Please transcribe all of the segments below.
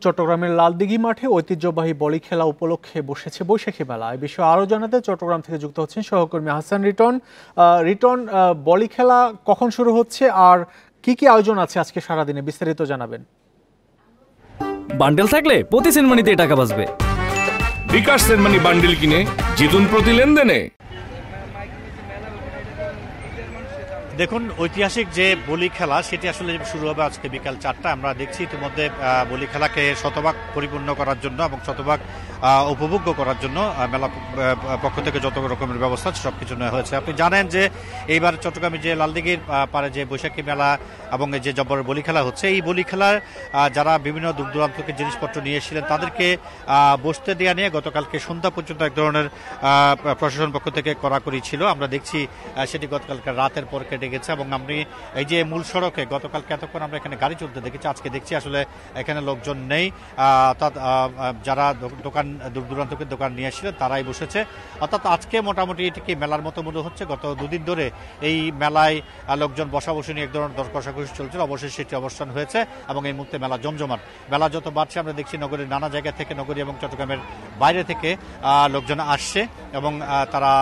চট্টগ্রামের লালদিঘি মাঠে ঐতিহ্যবাহী বলি খেলা উপলক্ষে বসেছে বৈশাখী মেলা। এই বিষয়ে আরও জানাতে চট্টগ্রাম থেকে যুক্ত হচ্ছেন সহকর্মী হাসান রিটন। রিটন, বলি খেলা কখন শুরু হচ্ছে আর কি কি আয়োজন আছে আজকে সারাদিনে, বিস্তারিত জানাবেন। বান্ডেল থাকলে প্রতি সেনমানিতে টাকা বাঁচবে। বিকাশ সেনমানি বান্ডেল কিনে জিতুন প্রতি লেনদেনে। দেখুন, ঐতিহাসিক যে বলি খেলা সেটি আসলে শুরু হবে আজকে বিকাল 4টায়। আমরা দেখছি ইতিমধ্যে বলি খেলাকে শতভাগ পরিপূর্ণ করার জন্য এবং শতভাগ উপভোগ্য করার জন্য মেলা পক্ষ থেকে যত রকমের ব্যবস্থা সবকিছু নেওয়া হয়েছে। আপনি জানেন যে এইবার চট্টগ্রামে যে লালদিঘির পারে যে বৈশাখী মেলা এবং যে জব্বরের বলি খেলা হচ্ছে, এই বলি খেলার যারা বিভিন্ন দূর দূরান্ত থেকে জিনিসপত্র নিয়ে এসেছিলেন তাদেরকে বসতে দেওয়া নিয়ে গতকালকে সন্ধ্যা পর্যন্ত এক ধরনের প্রশাসন পক্ষ থেকে কড়াকড়ি ছিল। আমরা দেখছি সেটি গতকালকে রাতের পর কেটে গেছে এবং আমি এই যে মূল সড়কে গতকালকে এতক্ষণ আমরা এখানে গাড়ি চলতে দেখেছি, আজকে দেখছি আসলে এখানে লোকজন নেই। অর্থাৎ যারা দোকান দূর দূরান্ত থেকে দোকান নিয়ে এসেছিলেন তারাই বসেছে। অর্থাৎ আজকে মোটামুটি এটিকে মেলার মতো মনে হচ্ছে। গত দুদিন ধরে এই মেলায় লোকজন বসা বসে নিয়ে এক ধরনের দর কষাকষি চলছিল, অবশেষে সেটি অবসান হয়েছে এবং এই মুহূর্তে মেলা জমজমাট। মেলা যত বাড়ছে আমরা দেখছি নগরীর নানা জায়গা থেকে, নগরী এবং চট্টগ্রামের বাইরে থেকে লোকজন আসছে এবং তারা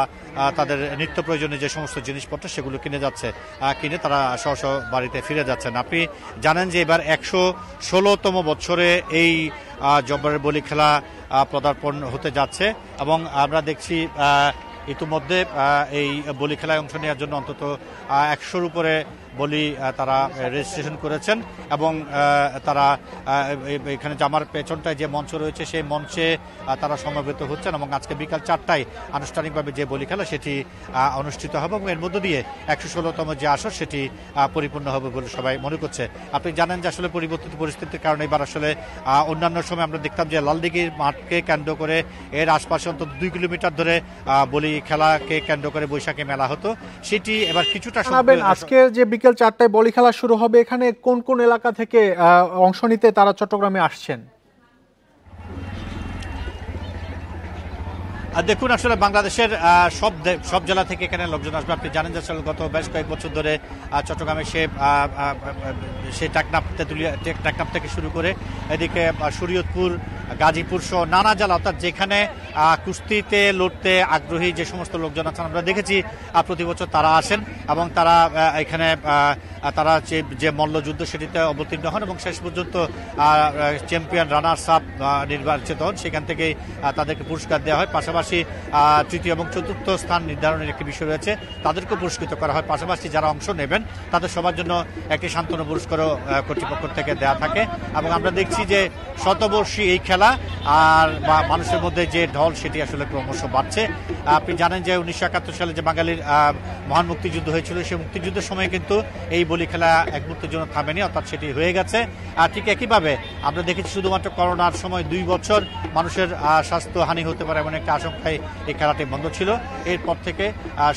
তাদের নিত্য প্রয়োজনীয় যে সমস্ত জিনিসপত্র সেগুলো কিনে যাচ্ছে, কিনে তারা স্ব স্ব বাড়িতে ফিরে যাচ্ছেন। আপনি জানেন যে এবার 116তম বছরে এই জব্বরের বলি খেলা পদার্পণ হতে যাচ্ছে এবং আমরা দেখছি ইতিমধ্যে এই বলি খেলায় অংশ নেওয়ার জন্য অন্তত 100-র উপরে বলি তারা রেজিস্ট্রেশন করেছেন এবং তারা এখানে জামার পেছনটায় যে মঞ্চ রয়েছে সেই মঞ্চে তারা সমবেত হচ্ছেন এবং আজকে বিকাল 4টায় আনুষ্ঠানিকভাবে যে বলি খেলা সেটি অনুষ্ঠিত হবে এবং এর মধ্য দিয়ে 116তম যে আসর সেটি পরিপূর্ণ হবে বলে সবাই মনে করছে। আপনি জানেন যে আসলে পরিবর্তিত পরিস্থিতির কারণে এবার আসলে অন্যান্য সময় আমরা দেখতাম যে লালদিঘির মাঠকে কেন্দ্র করে এর আশপাশে অন্তত 2 কিলোমিটার ধরে বলি খেলাকে কেন্দ্র করে বৈশাখী মেলা হতো, সেটি এবার কিছুটা আজকে যে বিকেল 4টায় বলি খেলা শুরু হবে, এখানে কোন কোন এলাকা থেকে অংশ নিতে তারা চট্টগ্রামে আসছেন? দেখুন, আসলে বাংলাদেশের সব জেলা থেকে এখানে লোকজন আসবে। আপনি জানেন যে আসলে গত বেশ কয়েক বছর ধরে চট্টগ্রামে সে টেকনাফ থেকে শুরু করে এদিকে শরীয়তপুর, গাজীপুর সহ নানা জেলা, অর্থাৎ যেখানে কুস্তিতে লড়তে আগ্রহী যে সমস্ত লোকজন আছেন আমরা দেখেছি প্রতি বছর তারা আসেন এবং তারা এখানে তারা যে মল্লযুদ্ধ সেটিতে অবতীর্ণ হন এবং শেষ পর্যন্ত চ্যাম্পিয়ন রানার্স আপ নির্বাচিত হন। সেখান থেকেই তাদেরকে পুরস্কার দেওয়া হয়। পাশাপাশি তৃতীয় এবং চতুর্থ স্থান নির্ধারণের একটি বিষয় রয়েছে, তাদেরকে পুরস্কৃত করা হয়। পাশাপাশি যারা অংশ নেবেন তাদের সবার জন্য একটি সান্ত্বনা পুরস্কারও কর্তৃপক্ষ থেকে দেওয়া থাকে এবং আমরা দেখছি যে শতবর্ষী এই খেলা আর মানুষের মধ্যে যে ঢল সেটি আসলে ক্রমশ বাড়ছে। আপনি জানেন যে 1971 সালে যে বাঙালির মহান মুক্তিযুদ্ধ হয়েছিল, সেই মুক্তিযুদ্ধের সময় কিন্তু এই বলি খেলা এক মুহূর্তের জন্য থামেনি, অর্থাৎ সেটি হয়ে গেছে। আর ঠিক একইভাবে আমরা দেখেছি শুধুমাত্র করোনার সময় 2 বছর মানুষের স্বাস্থ্যহানি হতে পারে এমন একটা আশঙ্কায় এই খেলাটি বন্ধ ছিল। এরপর থেকে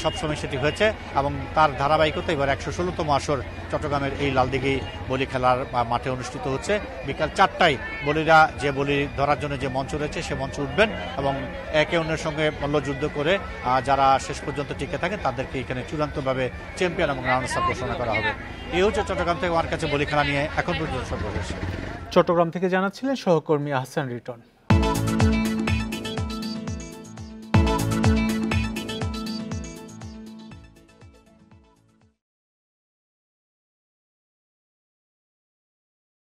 সবসময় সেটি হয়েছে এবং তার ধারাবাহিকতা এবার 116তম আসর চট্টগ্রামের এই লালদিঘি বলি খেলার মাঠে অনুষ্ঠিত হচ্ছে। বিকাল 4টায় বলিরা যে বলি ধরার জন্য যে মঞ্চ রয়েছে সে মঞ্চে উঠবেন এবং একে অন্যের সঙ্গে মল্লযুদ্ধ করে যারা শেষ পর্যন্ত টিকে থাকে তাদেরকে এখানে চূড়ান্তভাবে চ্যাম্পিয়ন এবং রানার্স আপ ঘোষণা করা হবে। এই হচ্ছে চট্টগ্রাম থেকে আমার কাছে বলি খেলা নিয়ে এখন পর্যন্ত সর্বশেষ। চট্টগ্রাম থেকে জানাচ্ছিলেন সহকর্মী হাসান রিটন।